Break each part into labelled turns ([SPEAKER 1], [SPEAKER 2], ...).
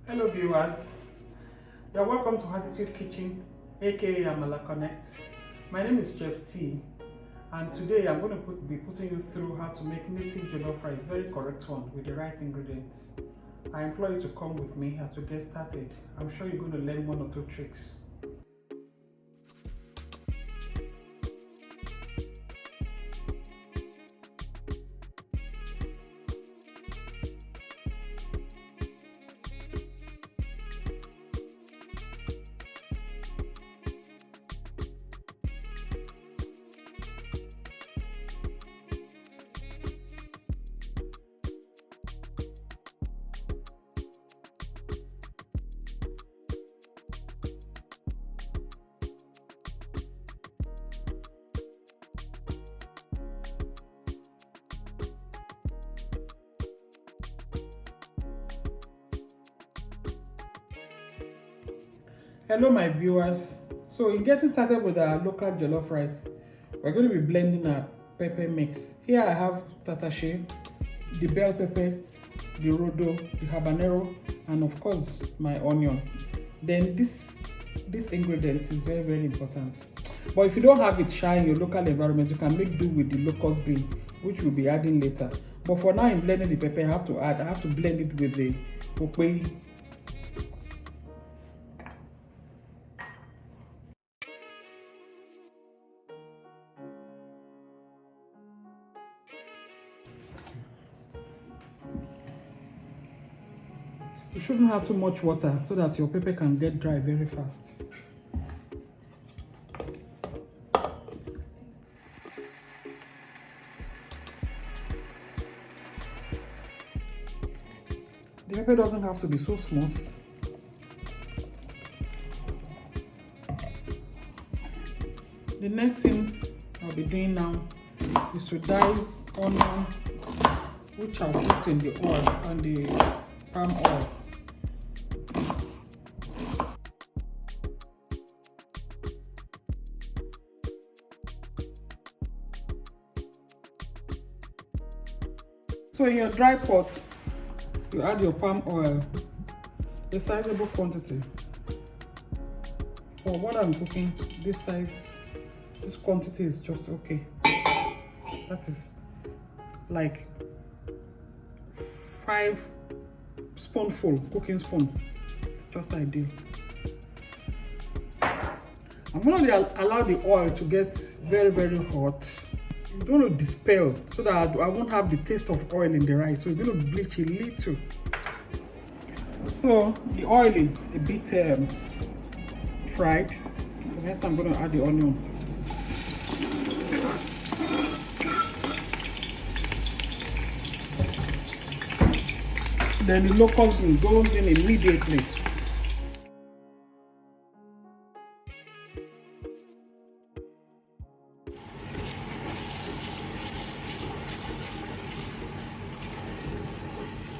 [SPEAKER 1] Hello viewers, you're welcome to Heartitude Kitchen, aka Amala Connect. My name is Chef T, and today I'm going to be putting you through how to make native jollof rice, very correct one with the right ingredients. I implore you to come with me as we get started. I'm sure you're going to learn one or two tricks. Hello my viewers, so in getting started with our local jollof rice, we're going to be blending our pepper mix. Here I have Tatase, the bell pepper, the Rodo, the Habanero, and of course my onion. Then this ingredient is very important, but if you don't have it in your local environment, you can make do with the locust bean, which we'll be adding later. But for now, in blending the pepper, I have to blend it with the Okpeyi. You shouldn't have too much water so that your pepper can get dry very fast. The pepper doesn't have to be so smooth. The next thing I'll be doing now is to dice onion, which I'll put in the oil, on the palm oil. So in your dry pot, you add your palm oil, a sizable quantity. For what I'm cooking, this quantity is just okay. That is like 5 spoonful, cooking spoon. It's just ideal. I'm going to allow the oil to get very hot. I'm going to dispel so that I won't have the taste of oil in the rice. So we're going to bleach a little. So the oil is a bit fried. So next I'm going to add the onion. Then the locust bean goes in immediately.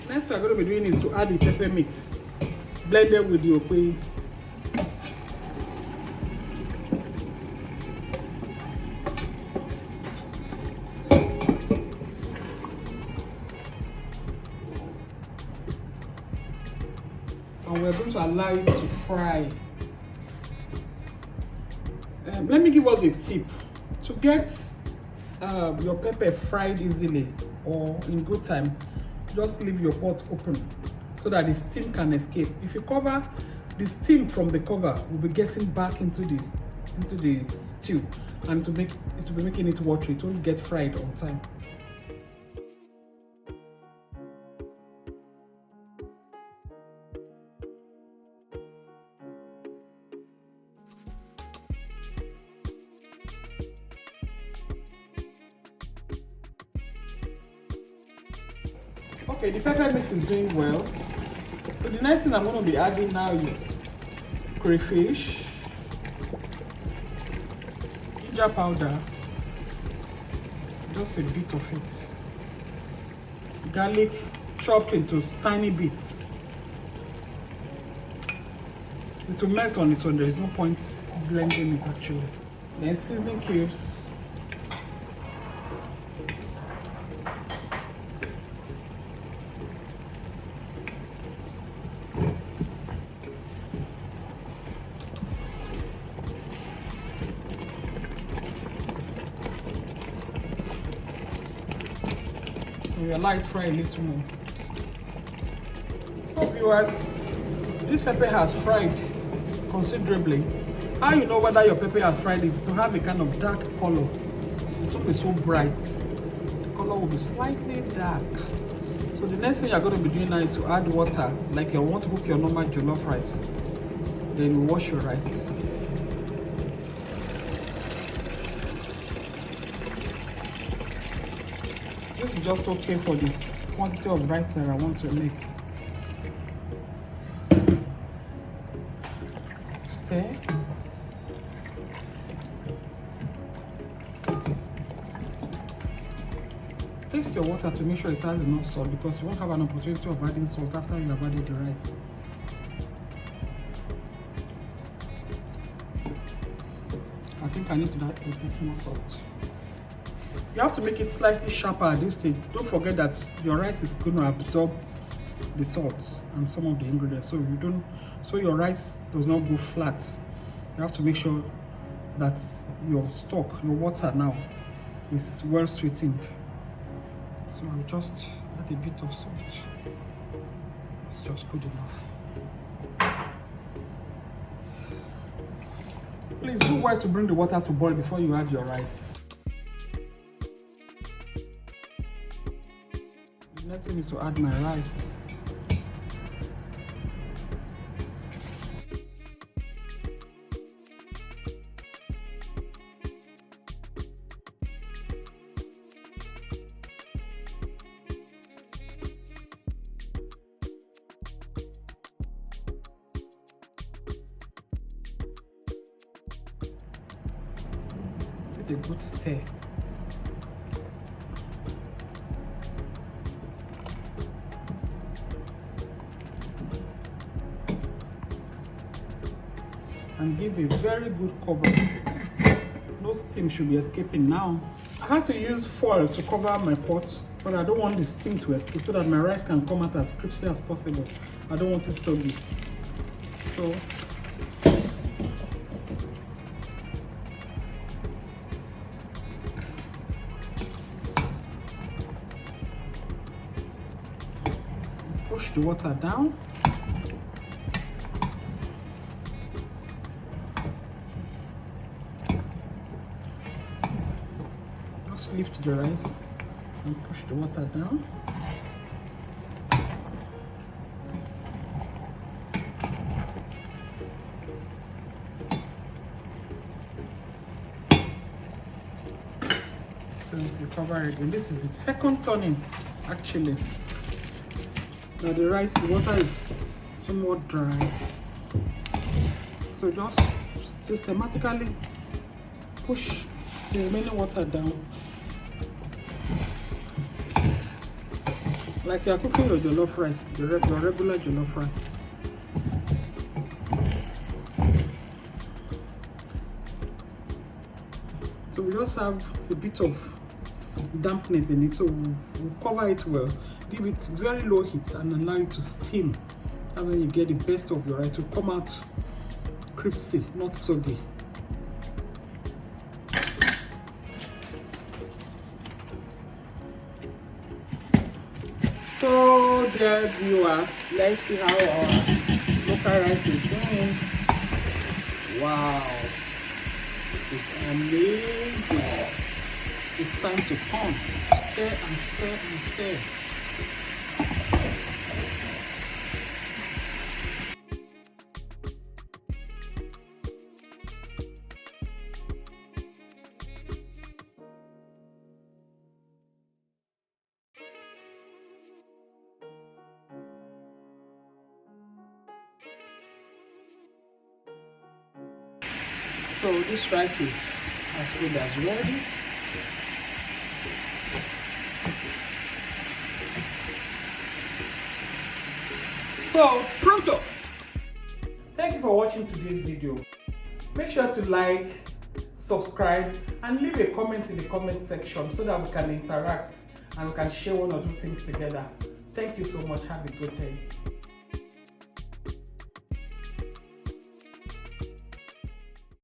[SPEAKER 1] Next we're going to be doing is to add the pepper mix, blended with the Okpeyi. And we're going to allow it to fry. Let me give us a tip. To get your pepper fried easily or in good time, just leave your pot open so that the steam can escape. If you cover, the steam from the cover will be getting back into the stew, and it will be making it watery. It won't get fried on time. Okay, the pepper mix is doing well. So the next thing I'm going to be adding now is crayfish, ginger powder, just a bit of it, garlic chopped into tiny bits. It will melt on its own. There is no point blending it actually. Then seasoning cubes. and you like fry a little more. So viewers, this pepper has fried considerably. How you know whether your pepper has fried is to have a kind of dark color. It won't be so bright. The color will be slightly dark. So the next thing you're going to be doing now is to add water, like you want to cook your normal jollof rice. Then you wash your rice. This is just okay for the quantity of rice that I want to make. Stir. Taste your water to make sure it has enough salt, because you won't have an opportunity of adding salt after you have added the rice. I think I need to add a bit more salt. You have to make it slightly sharper at this stage. Don't forget that your rice is going to absorb the salt and some of the ingredients, so your rice does not go flat. You have to make sure that your stock, your water now, is well sweetened. So I'll just add a bit of salt. It's just good enough. Please do well to bring the water to boil before you add your rice. The next thing is to add my rice. A good stir. And give a very good cover. No steam should be escaping now. I had to use foil to cover my pot, but I don't want the steam to escape so that my rice can come out as crispy as possible. I don't want it soggy. So push the water down. Just lift the rice and push the water down. So you cover it, and this is the second turning actually. Now the water is somewhat dry, so just systematically push the remaining water down, like you are cooking your jollof rice, your regular jollof rice. So we just have a bit of dampness in it, so we'll cover it well, give it very low heat and allow it to steam, and when you get the best of your rice to come out crispy, not soggy. So dear viewers, let's see how our local rice is doing. Wow, it's amazing. It's time to turn. Stir and stir and stir. So this rice is as good as ready. So, pronto! Thank you for watching today's video. Make sure to like, subscribe, and leave a comment in the comment section so that we can interact and we can share one or two things together. Thank you so much. Have a good day.